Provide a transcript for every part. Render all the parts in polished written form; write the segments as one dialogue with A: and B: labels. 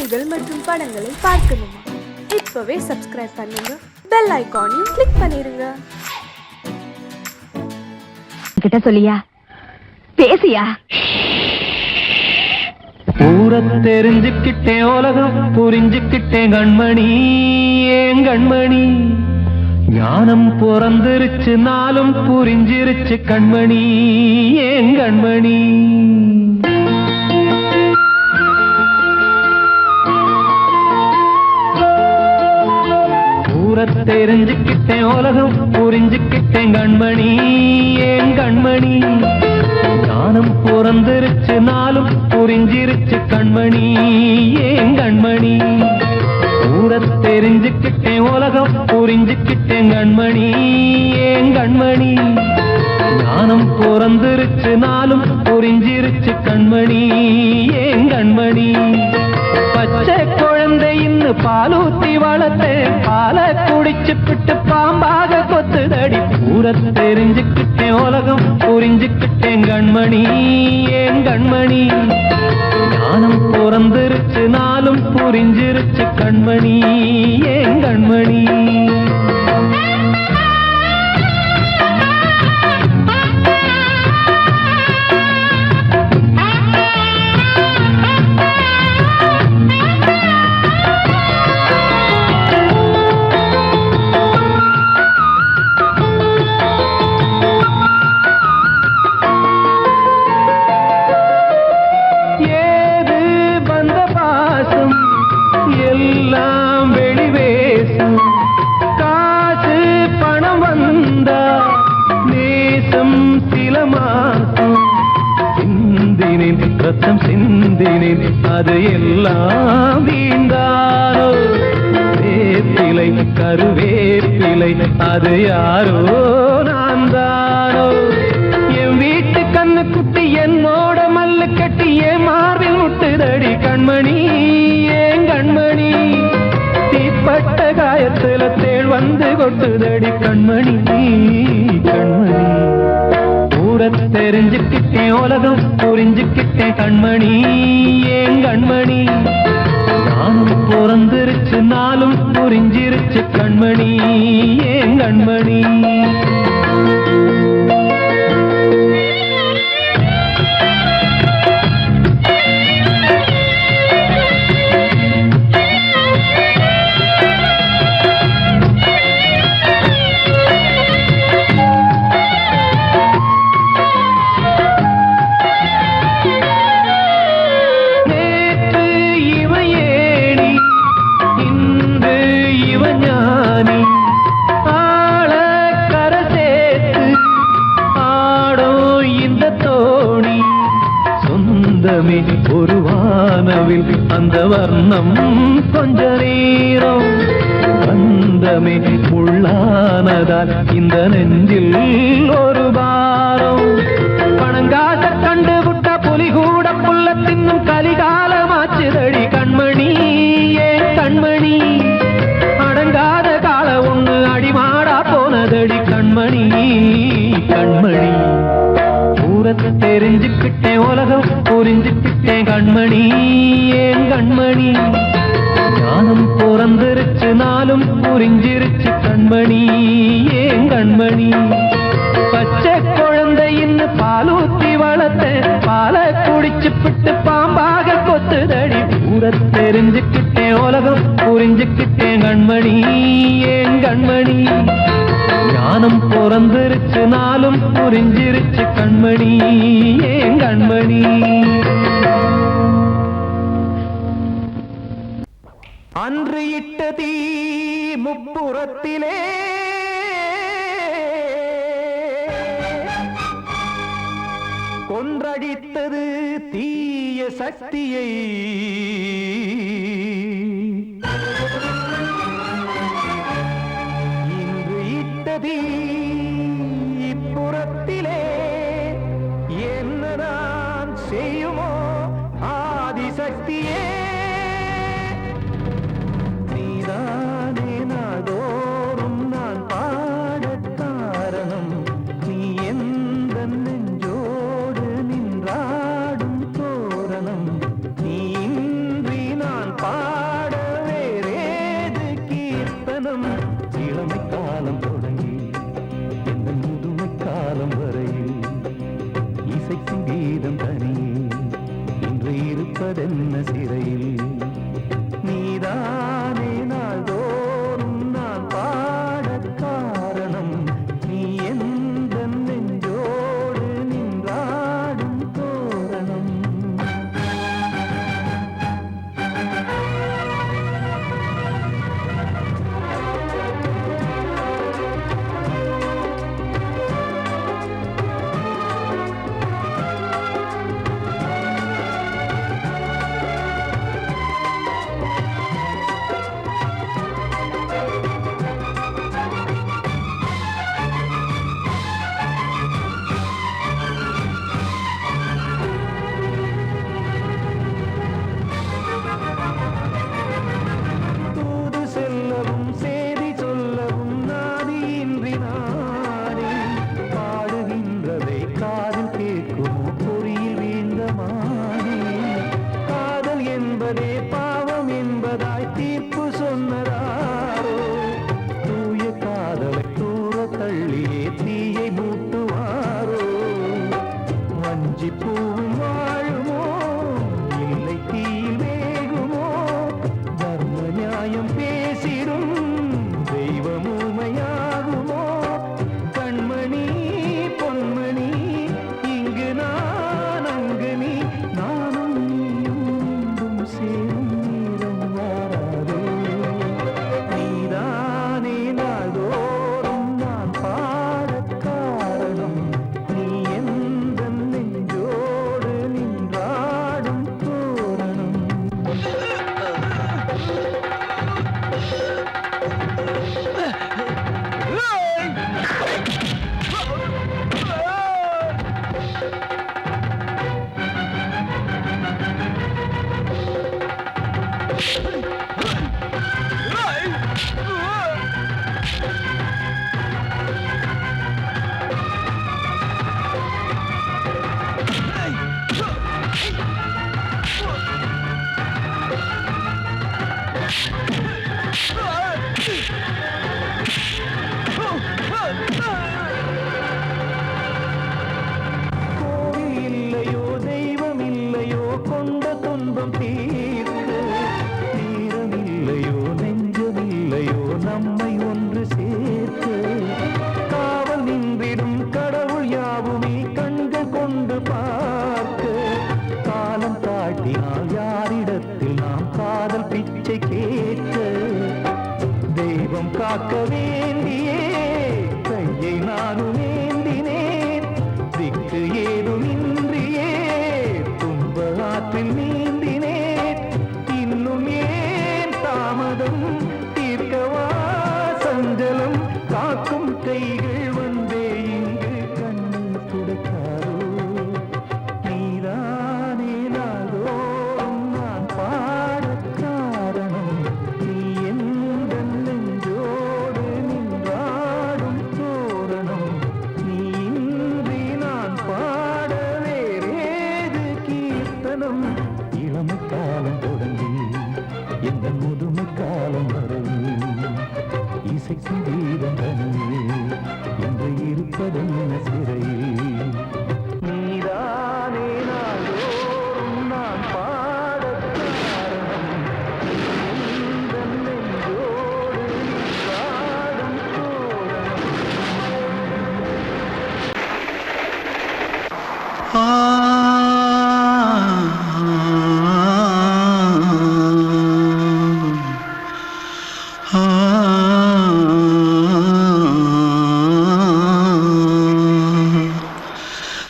A: செய்திகள் மற்றும் படங்களை பார்க்கணுமா? இப்பவே சப்ஸ்கிரைப் பண்ணுங்க, பெல் ஐகானையும் கிளிக் பண்ணிருங்க.
B: கிட்ட சொல்லியா பேசியா?
C: ஊரை தெரிஞ்சுக்கிட்டேன், உலகம் புரிஞ்சுக்கிட்டேன் கண்மணி, ஏன் கண்மணி. ஞானம் பிறந்திருச்சு, நாளும் புரிஞ்சிருச்சு கண்மணி, ஏன் கண்மணி. ஊரை தெரிஞ்சுக்கிட்டேன், உலகம் புரிஞ்சுக்கிட்டேன் கண்மணி, ஏன் கண்மணி. ஞானம் பிறந்திருச்சு, நாளும் புரிஞ்சிருச்சு கண்மணி, ஏன் கண்மணி. ஊரை தெரிஞ்சுக்கிட்டேன், உலகம் புரிஞ்சுக்கிட்டேன் கண்மணி, ஏன் கண்மணி. ஞானம் பிறந்திருச்சு, நாளும் புரிஞ்சிருச்சு கண்மணி, ஏன் கண்மணி. பச்சை குழந்தையின்னு பாலூத்தி வளர்த்தேன், பாலை குடிச்சுப்பிட்டு பாம்பாக கொத்துதடி. ஊரை தெரிஞ்சுக்கிட்டேன், உலகம் புரிஞ்சுக்கிட்டேன் கண்மணி, ஏன் கண்மணி. ஞானம் பிறந்திருச்சு, நாளும் புரிஞ்சிருச்சு கண்மணி, ஏன் கண்மணி. எல்லாம் வெளிவேசும், காசு பணம் வந்தா நேசம் சில மாசம். சிந்தினேன் ரத்தம் சிந்தினேன், அது எல்லாம் வீண்டாரோ. வேப்பிலை கருவேப்பிலை, அது யாரோ நான் தானோ. என் வீட்டு கண்ணு குட்டி என்னோட மல்லு கட்டி என் மார்பில் முட்டுதடி கண்மணி, ஏன் கண்மணி. தீப்பட்ட காயத்துல தேள் வந்து கொட்டுதடி கண்மணி, கண்மணி. ஊரை தெரிஞ்சுக்கிட்டேன், உலகம் புரிஞ்சுக்கிட்டேன் கண்மணி, ஏன் கண்மணி. நானும் பிறந்திருச்சு, நாளும் புரிஞ்சிருச்சு கண்மணி, ஏன் கண்மணி. ஒரு வானவில் அந்த வர்ணம் கொஞ்ச நேரம் வந்தமே உள்ளானதால் இந்த நெஞ்சில் ஒரு பாரம். பணங்காச கண்டு விட்ட புலி கூட புல்ல தின்னும் கலிகாலமாச்சுதடி கண்மணி, ஏன் கண்மணி. அடங்காத கால ஒண்ணு அடிமாடா போனதடி கண்மணி, கண்மணி. ஊரை தெரிஞ்சுக்கிட்டேன், உலகம் புரிஞ்சுக்கிட்டேன் கண்மணி, ஏன் கண்மணி. ஞானம் பிறந்திருச்சு, நாளும் புரிஞ்சிருச்சு கண்மணி, ஏன் கண்மணி. பச்சை குழந்தையின்னு பாலூத்தி வளர்த்தேன், பாலை குடிச்சுப்பிட்டு பாம்பாக கொத்துதடி. ஊரை தெரிஞ்சுக்கிட்டேன், உலகம் புரிஞ்சுக்கிட்டேன் கண்மணி, ஏன் கண்மணி. ஞானம் பிறந்திருச்சு, நாளும் புரிஞ்சிருச்சு கண்மணி, ஏன் கண்மணி. அன்று இட்ட தீ முப்புறத்திலே கொன்றடித்தது தீய சக்தியை. இன்று இட்டதீ இப்புறத்திலே என்னதான் செய்யுமோ ஆதிசக்தியே. நீதானே நாள்தோறும் நான் பாட காரணம், நீ எந்த நெஞ்சோடு நின்றாடும் தோரணம். நீ இன்றி சிறையில் நீதானே நாள்தோறும் நான் பாடக் காரணம் நீ எந்த நெஞ்சோடு நின்றாடும் தோரணம் பாவம் என்பதாய் தீர்ப்பு சொன்னதாரோ தூய காதலை தூர தள்ளியே தீயை மூட்டுவாரோ வஞ்சி பூவும் வாழுமோ இல்லை தீயில் வேகுமோ தர்ம நியாயம் பேசிடும் தெய்வம் ஊமையாகுமோ கண்மணி பொன்மணி இங்கு நான் அங்கு நீ நானும் நீயும் சேரும் நீரம் வாராதோ நீதானே நாள்தோறும் நான் பாடக் காரணம் நீ எந்த நெஞ்சோடு நின்றாடும் தோரணம் கோவில் இல்லையோ தெய்வம் இல்லையோ கொண்ட துன்பம் தீர்க்க நேரம் இல்லையோ நெஞ்சம் இல்லையோ நம்மை ஒன்று சேர்க்க காவல் நின்றிடும் கடவுள் யாவுமே கண்கள் கொண்டு பார்க்க காலம் காட்டினால் யாரிடத்தில் நாம் காதல் பிச்சை கேட்க தெய்வம் காக்க வேண்டியே கையை நானும் ஏந்தினேன் திக்கு ஏதும் இன்றியே துன்ப ஆற்றில் நீந்தினேன் இன்னும் ஏன் தாமதம் தீர்க்கவா சஞ்சலம் காக்கும் கைகள் வந்தே இங்கு கண்ணீர் துடைக்காதோ நீதானே நாள்தோறும் நான் பாடக் காரணம் நீ எந்த நெஞ்சோடு நின்றாடும் தோரணம் நீ இன்றி நான் பாட வேறேது கீர்த்தனம் இளமை காலம் தொடங்கி எந்த முதுமை காலம் வரை இசைக்கும் கீதம் தனியே என்று இருப்பதென்ன சிறையில் நீதானே நாள்தோறும் நான் பாடக் காரணம் எந்த நெஞ்சோடு நின்றாடும் தோரணம்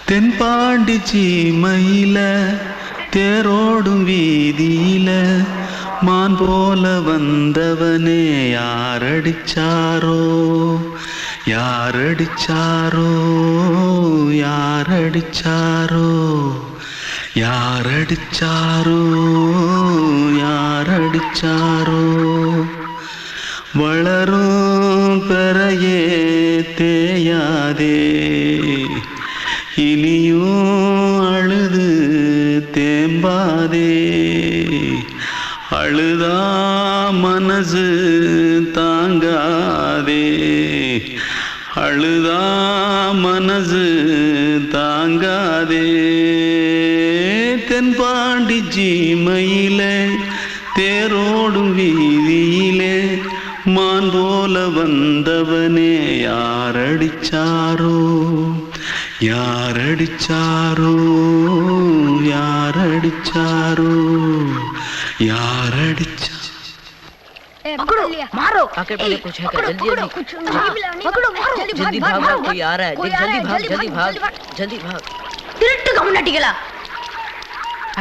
D: தென்பாண்டி சீமையில தேரோடும் வீதியில மான் போல வந்தவனே யாரடிச்சாரோ யாரடிச்சாரோ யாரடிச்சாரோ யாரடிச்சாரோ யாரடிச்சாரோ வளரும் பெறையே தேயாதே இனியும் அழுது தேம்பாதே அழுதா மனசு தாங்காதே அழுதா மனசு தாங்காதே தென்பாண்டி சீமையிலே தேரோடும் வீதியிலே மான் போல வந்தவனே யாரடிச்சாரோ யாரடிச்சாரோ யாரடிச்சாரோ யாரடிச்சா
B: मारो
E: आके पहले कुछ है क्या? जल्दी जल्दी जल्दी भाग भाग, कोई आ रहा है। देख जल्दी भाग जल्दी भाग।
B: திருட்டு கம்யூனிட்டிகளா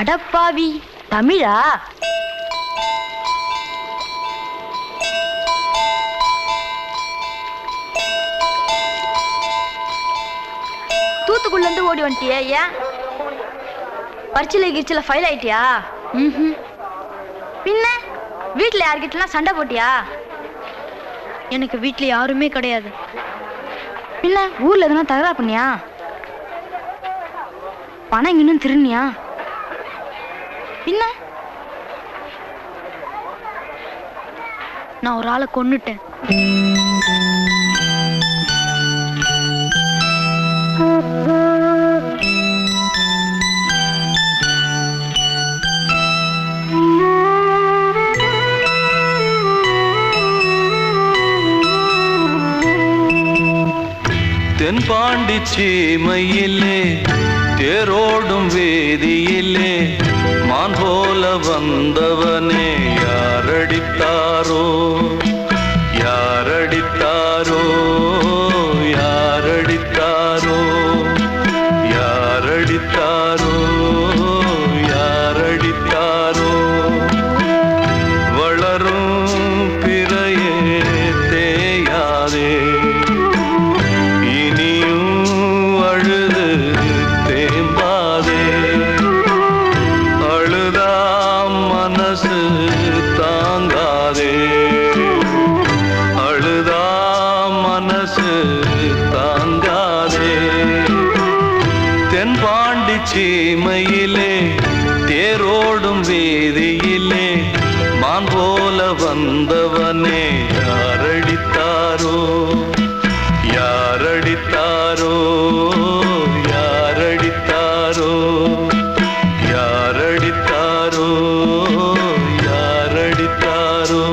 B: அடப்பாவி தமிழா தூத்துக்குள்ள இருந்து ஓடி வந்துட்டியா? ஏன் பரிச்சையில கிரிச்சில ஃபைல் ஆயிட்டியா? பின்ன வீட்டுல யார்கிட்டலாம் சண்டை போட்டியா? எனக்கு வீட்டுல யாருமே கிடையாது. பின்ன ஊர்ல எதுனா தகராறு பண்ணியா? பணம் இன்னும் திருநியா? பின்ன நான் ஒரு ஆளை கொன்னுட்டேன்.
D: தென்பாண்டி சீமையிலே தேரோடும் வேதியிலே மான் போல வந்தவனே யாரடித்தாரோ யாரடித்தாரோ யாரடித்தாரோ யாரடித்தாரோ யாரடித்தாரோ வளரும் பிறையே தேயாதே சீமையிலே தேரோடும் வேதியிலே மான் போல வந்தவனே யாரடித்தாரோ யாரடித்தாரோ யாரடித்தாரோ யாரடித்தாரோ யாரடித்தாரோ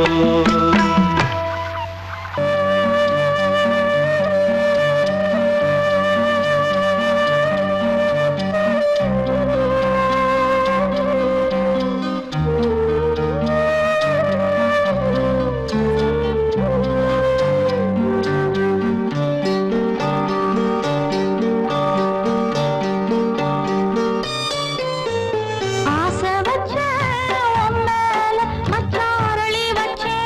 F: ஆசை வச்ச உன் மேல மச்சாரளி வச்சே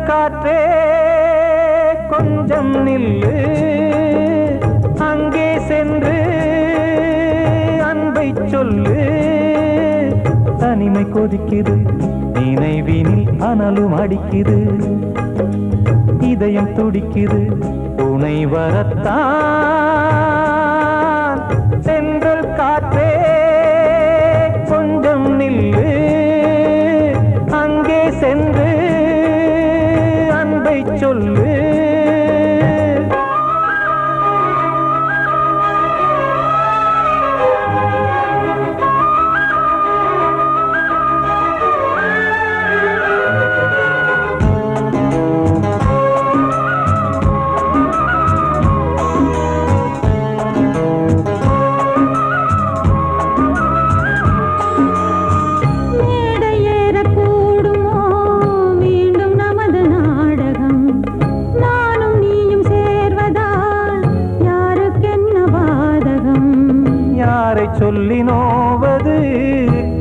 C: காற்றே கொஞ்சம் நில்லு, அங்கே சென்று அன்பை சொல்லு. தனிமை கொதிக்குது, நினைவினில் அனலும் அடிக்குது, இதயம் துடிக்குது துணை வரத்தான். சென்றல் காற்றே கொஞ்சம் நில்லு, அங்கே சென்று சொல்லு. சொல்லி நோவது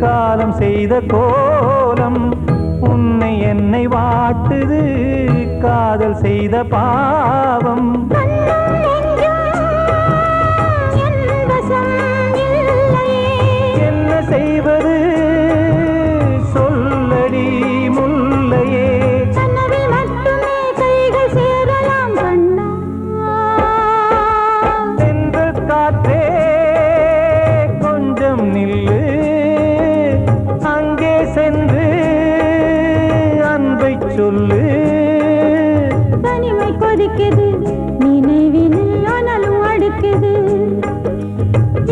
C: காலம் செய்த கோலம், உன்னை என்னை வாட்டுது காதல் செய்த பாவம். என்ன செய்வது சொல்லடி முல்லையே, சென்றல் காற்றே நில்லு, அங்கே சென்று அன்பை சொல்லு.
F: தனிமை கொதிக்குது, நினைவினில் அனலும் அடிக்குது,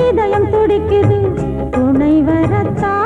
F: இதயம் துடிக்குது துணை வரத்தான்.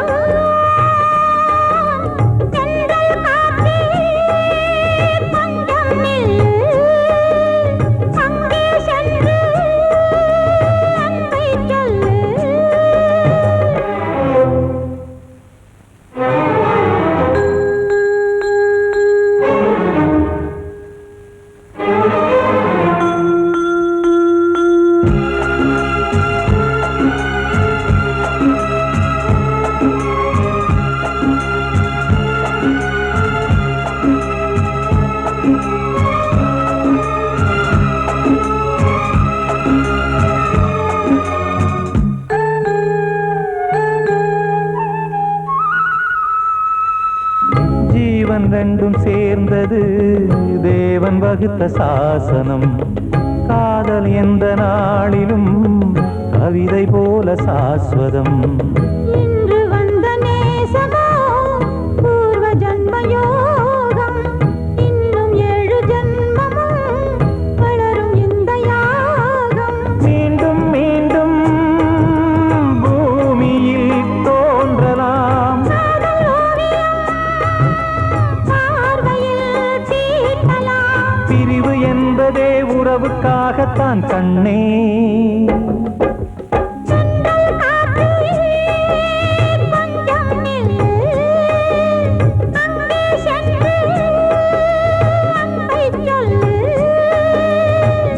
C: ரெண்டும் சேர்ந்தது தேவன் வகுத்த சாசனம். காதல் எந்த நாளிலும் கவிதை போல சாஸ்வதம்.
F: இன்று வந்த நேசமோ பூர்வ ஜன்ம யோகம், இன்னும் 7 ஜன்மமும் வளரும் இந்த யாகம்.
C: மீண்டும் மீண்டும் பூமியில் தோன்றலாம், பிரிவு என்பதே உறவுக்காகத்தான் கண்ணே.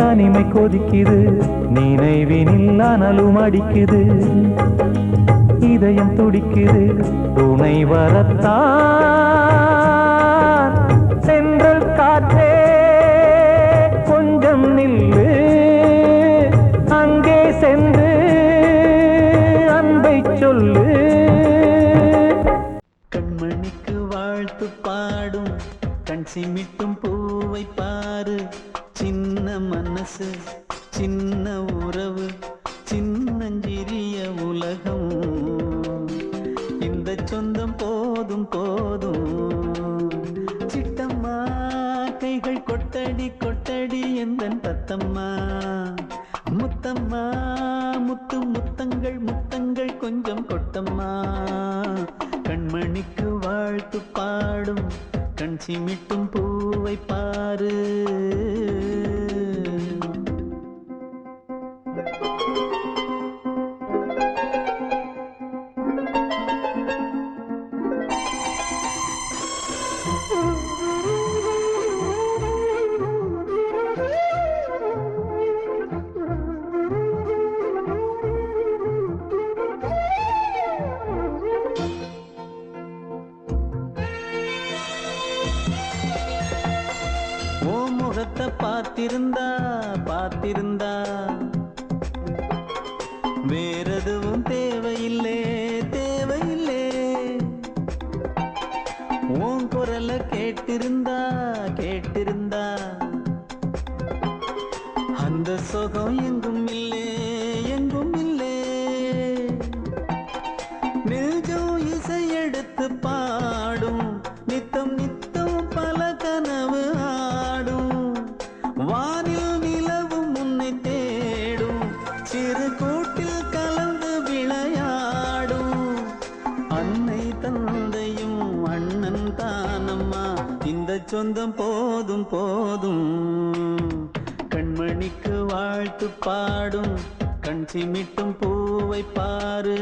C: தனிமை கொதிக்குது, நினைவினில் அனலும் அடிக்குது, இதயம் துடிக்குது துணை வரத்தான். சென்றல் காற்றே கொஞ்சம் நில்லு, அங்கே சென்று அன்பை சொல்லு. கண்மணிக்கு வாழ்த்து பாடும் கண் சிமிட்டும் பூவை பாரு, சின்ன மனசு சின்ன உறவு சின்னஞ்சிறிய உலகம், இந்த சொந்தம் போதும் போதும். சிட்டம்மா கைகள் கொட்டடி கொட்டடி எந்தன் தத்தம்மா, முத்தம்மா முத்து முத்தங்கள் முத்தங்கள் கொஞ்சம் கொட்டம்மா. கண்மணிக்கு வாழ்த்து பாடும் கண் சிமிட்டும் பூவை பாரு. முகத்தை பார்த்திருந்தா பார்த்திருந்தா வேறெதுவும் தேவையில்லை தேவையில்லை. உன் குரலை கேட்டிருந்தா கேட்டிருந்தா அந்த சுகம் எங்கும் இல்லை எங்கும் இல்லை. நெஞ்சம் இசை எடுத்து பாடும் நித்தம் நித்தம் பல கனவு ஆடும். வானில் நிலவும் உன்னை தேடும் சிறு கூட்டில் கலந்து விளையாடும். அன்னை தந்தையும் அண்ணன் தானம்மா இந்த சொந்தம் போதும் போதும். கண்மணிக்கு வாழ்த்து பாடும் கண் சிமிட்டும் பூவை பாரு.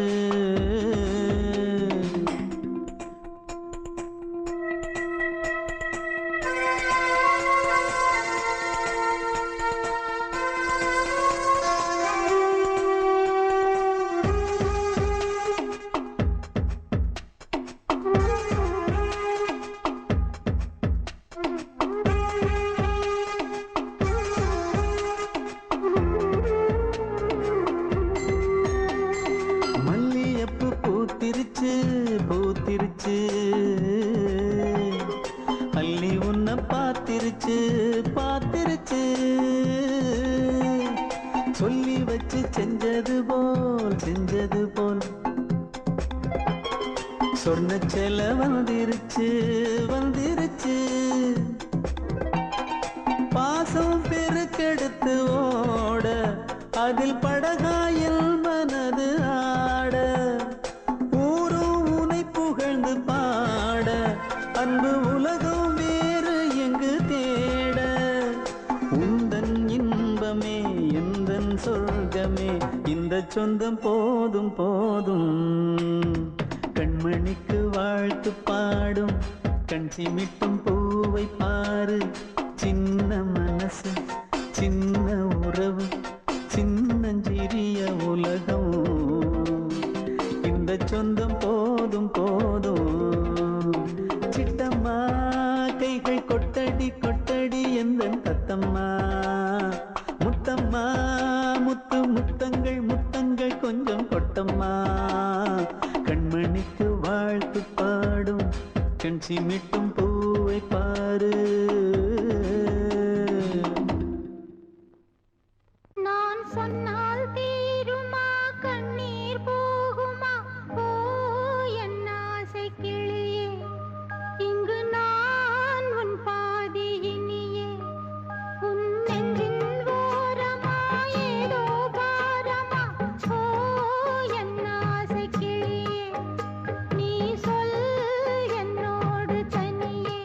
C: பூத்திருச்சு பூத்திருச்சு அள்ளி உன்னை பார்த்திருச்சு பார்த்திருச்சு. சொல்லி வச்சு செஞ்சது போல் சொன்ன செல வந்துருச்சு வந்துருச்சு. பாசம் பெருக்கெடுத்து ஓட அதில் படகாயில் மனது ஆட. புகழ்ந்து பாட அன்பு உலகம் வேறு எங்கு தேட. உந்தன் இன்பமே எந்தன் சொர்க்கமே இந்த சொந்தம் போதும் போதும். கண்மணிக்கு வாழ்த்து பாடும் கண் சிமிட்டும் பூவை பாரு. சின்ன மனசு சின்ன உறவு சின்னஞ்சிறிய உலகம் இந்த சொந்தம் போதும் போதும். சிட்டம்மா கைகள் கொட்டடி கொட்டடி எந்தன் தத்தம்மா. முத்தம்மா முத்து முத்தங்கள் முத்தங்கள் கொஞ்சம் கொட்டம்மா. கண்மணிக்கு வாழ்த்து பாடும் கண் சிமிட்டும் பூவை பாரு.
F: நான் சொன்னால் தீருமா கண்ணீர் போகுமா ஓ என் ஆசை கிளியே. இங்கு நான் உன் பாதி இனியே. உன் நெஞ்சின் ஓரமா ஏதோ பாரமா ஓ என் ஆசை கிளியே. நீ சொல் என்னோடு தனியே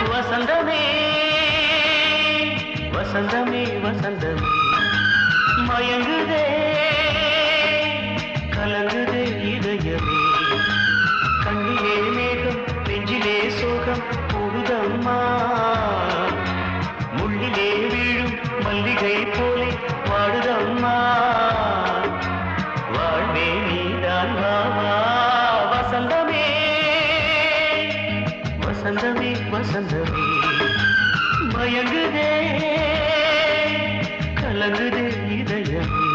C: வசந்தமே வசந்தமே வசந்தமே மயங்குதே கலங்குதே இதயமே கண்ணிலே மேகம் நெஞ்சிலே சோகம் கூடுதம்மா முள்ளிலே வீழும் மல்லிகை போலே வாடுதம்மா வாழ்வே நீதான் வாவா வசந்தமே வசந்தமே வசந்தமே மயங்குதே கலங்குதே இதயமே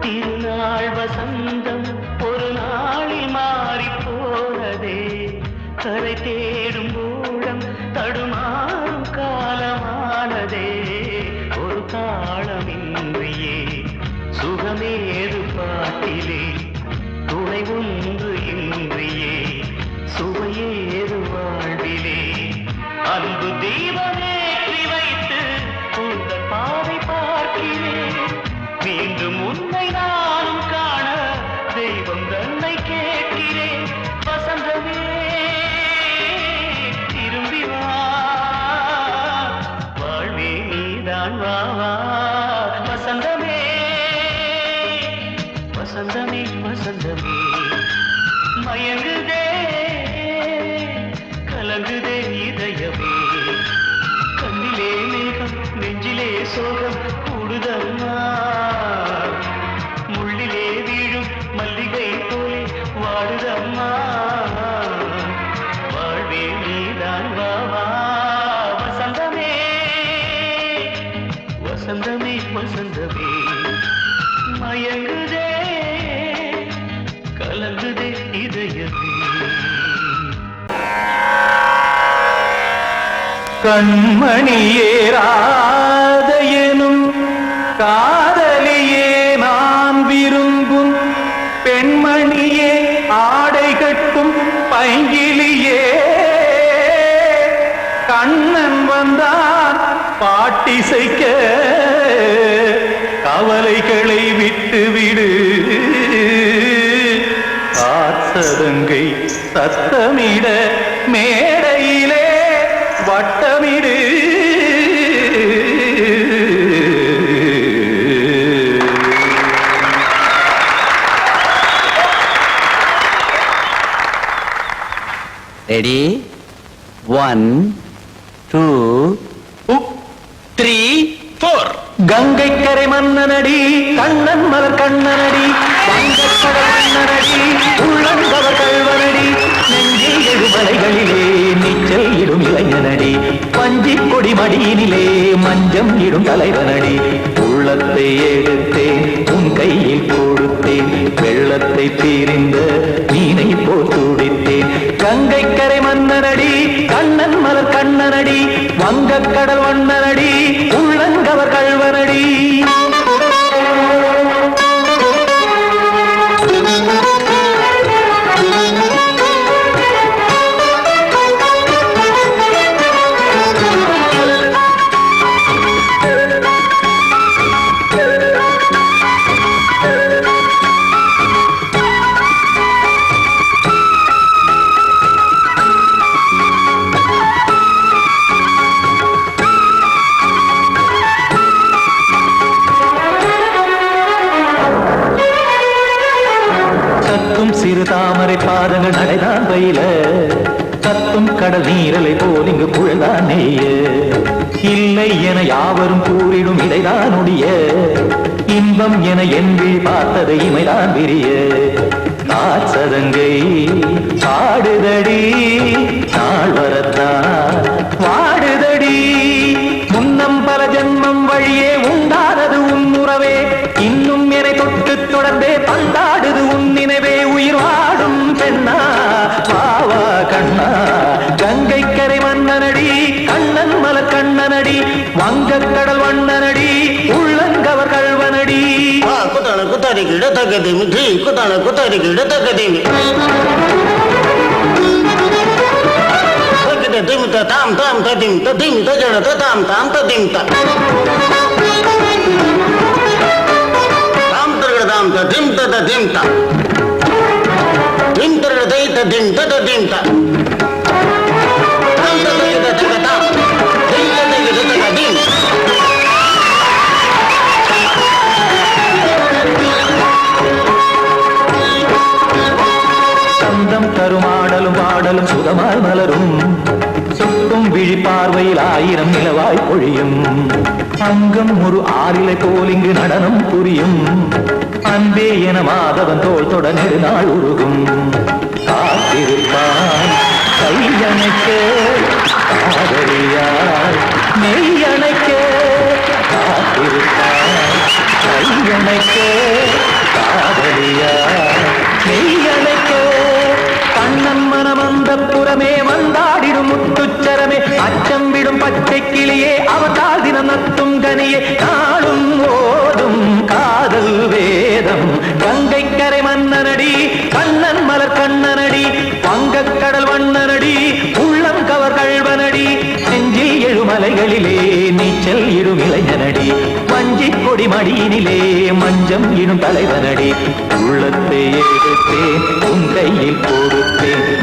C: திருநாள் வசந்தம் ஒரு நாளில் மாறி போனதே கரை தேடும் ஊழம் தடுமாறும் காலமானதே ஒரு தாளமின்றியே சுகமேது பாட்டிலே துணை ஒன்று இன்றியே சுவையேது வாழ்விலே அன்பு தீபமேற்றி வைத்து உங்கள் பாதை பார்க்கிறேன் மீண்டும் உன்னை நானும் காண தெய்வம் தன்னை கேட்கிறேன் வசந்தமே திரும்பி வா வாழ்வே நீதான் வா வா வசந்தமே வசந்தமே வசந்தமே மயங்குதே கலங்குதே இதயமே கண்ணிலே மேகம் நெஞ்சிலே சோகம் கூடுதம்மா முள்ளிலே வீழும் மல்லிகை போலே வாடுதம்மா வாழ்வே நீதான் வா வா வசந்தமே வசந்தமே வசந்தமே மயங்குதே கலங்குதே இதயமே கண்மணியேராத எனும் காதலியே நான் விரும்பும் பெண்மணியே ஆடை கட்டும் பைங்கிலியே கண்ணன் வந்தான் பாட்டிசைக்க கவலைகளை விட்டுவிடு காத்ததங்கை சத்தமிட மேடையிலே வட்டமிடு
G: ரெடி 1 2 3 4
C: கங்கை கரை மன்னனடி கண்ணன் மலர் கண்ணனடி வங்கக்கடல் மன்னனடி உள்ளந்தவர் கல்வனடி நெஞ்சில் எழுமலைகளிலே நீச்சல் இடும் இளைஞனடி பஞ்சிக் கொடி மடியினிலே மஞ்சம் இடும் தலைவனடி உள்ளத்தை எடுத்தேன் உன் கையில் கொடுத்தேன் வெள்ளத்தை பிரிந்த மீனை போல் துடித்தேன் கங்கை கரை மன்னனடி கண்ணன் மலர் கண்ணனடி வங்கக்கடல் வண்ணனடி உள்ளங்கவர் கல்வனடி
H: நான் பயில கத்தும் கடல் நீரலை போல் இங்கு குழந்தான் நெய்ய இல்லை என யாவரும் கூறிடும் இடைதான் உடைய இன்பம் என என்பி பார்த்தது இமைதான் விரிய காற்சதங்கை பாடுதடி நாள் வரத்தான் வாடுதடி முன்னம் பல ஜென்மம் வழியே உண்டானது உன் உறவே இன்னும் என்னை தொட்டு தொடர்ந்தே பந்தாடுது உன் நினைவே உயிர் வாடும் பெண்ணா வாவா கண்ணா கங்கை கரை மன்னனடி கண்ணன் மல கண்ணனடி வங்கக் கடல் வண்ணனடி உள்ளங்கவர் கல்வனடி
I: குத்தான குத்தாரிக்கு இடத்தக்கதிமி டி குத்தான குத்தாரிக்கு இடத்தக்கதிமி திமித்த தாம் தாம் ததிம் ததிம் தஜட தாம் தாம் ததிம் தாம் தரகட தாம் ததிம் ததிம் தாம் திம் தரகட தை ததிம் ததிம் தாம் தாம் ததிம் ததிம் தாம் திம் ததிம் ததிம்
H: சந்தம் தருமாடலும் பாடலும் சுகமாய் மலரும் சுட்டும் விழி பார்வையில் ஆயிரம் நிலவாய் பொழியும் அங்கம் ஒரு ஆறிலை போல் இங்கு நடனம் புரியும் அன்பே என மாதவன் தோள் தொட நெடுநாள் உருகும் காத்திருப்பான் கையணைக்க காதலியார் மெய்யணைக்க காத்திருப்பான் கையணைக்க காதலியார் மெய்யணைக்க கண்ணன் மனமந்த புறமே வந்தாடிடும் முத்துச்சரமே அச்சம் விடும் பச்சை கிளியே அவதால் தினம் நத்தும் கனியே நாளும் ஓதும் காதல் வேதம் கங்கை கரை மன்னனடி கண்ணன் மலர் கண்ணனடி வங்கக் கடல் வண்ணனடி உள்ளம் கவர் கழ்வனடி நெஞ்சில் எழுமலைகளிலே நீச்சல் இடும் இளைஞனடி வஞ்சி கொடி மடியினிலே மஞ்சம் இடும் தலைவனடி உள்ளத்தை எடுத்தேன் உன் கையில் கொடுத்தேன்